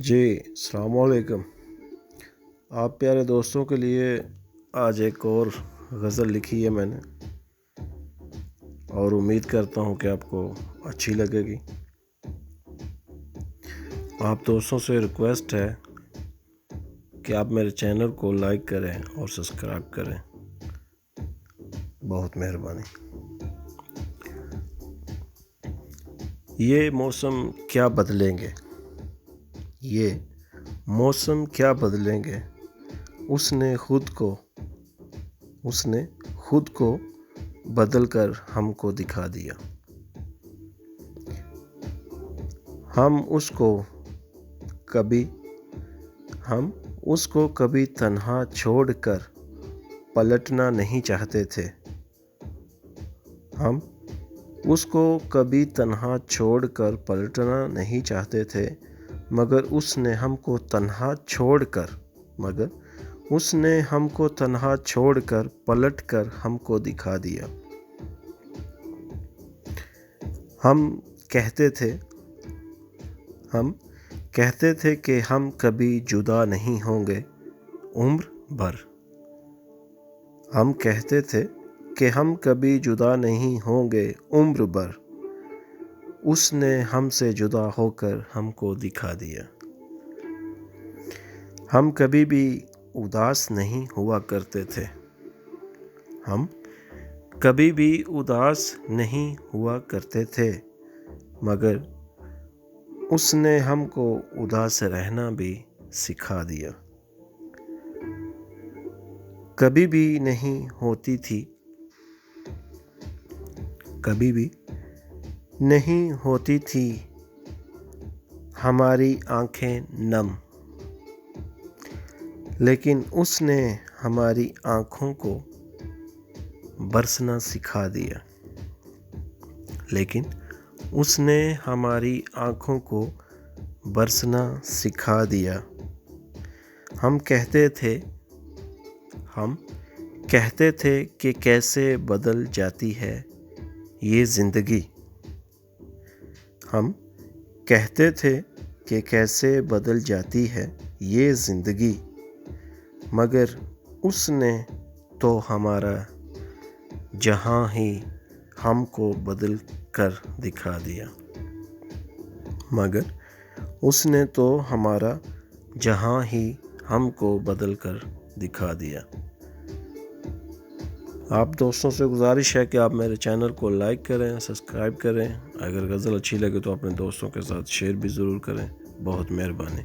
جی السلام علیکم۔ آپ پیارے دوستوں کے لیے آج ایک اور غزل لکھی ہے میں نے، اور امید کرتا ہوں کہ آپ کو اچھی لگے گی۔ آپ دوستوں سے ریکویسٹ ہے کہ آپ میرے چینل کو لائک کریں اور سبسکرائب کریں، بہت مہربانی۔ یہ موسم کیا بدلیں گے، یہ موسم کیا بدلیں گے، اس نے خود کو بدل کر ہم کو دکھا دیا۔ ہم اس کو کبھی تنہا چھوڑ کر پلٹنا نہیں چاہتے تھے۔ ہم اس کو کبھی تنہا چھوڑ کر پلٹنا نہیں چاہتے تھے، مگر اس نے ہم کو تنہا چھوڑ کر پلٹ کر ہم کو دکھا دیا۔ ہم کہتے تھے کہ ہم کبھی جدا نہیں ہوں گے عمر بھر۔ ہم کہتے تھے کہ ہم کبھی جدا نہیں ہوں گے عمر بھر، اس نے ہم سے جدا ہو کر ہم کو دکھا دیا۔ ہم کبھی بھی اداس نہیں ہوا کرتے تھے۔ ہم کبھی بھی اداس نہیں ہوا کرتے تھے، مگر اس نے ہم کو اداس رہنا بھی سکھا دیا۔ کبھی بھی نہیں ہوتی تھی ہماری آنکھیں نم، لیکن اس نے ہماری آنکھوں کو برسنا سکھا دیا۔ ہم کہتے تھے کہ کیسے بدل جاتی ہے یہ زندگی۔ ہم کہتے تھے کہ کیسے بدل جاتی ہے یہ زندگی، مگر اس نے تو ہمارا جہاں ہی ہم کو بدل کر دکھا دیا۔ آپ دوستوں سے گزارش ہے کہ آپ میرے چینل کو لائک کریں، سبسکرائب کریں، اگر غزل اچھی لگے تو اپنے دوستوں کے ساتھ شیئر بھی ضرور کریں، بہت مہربانی۔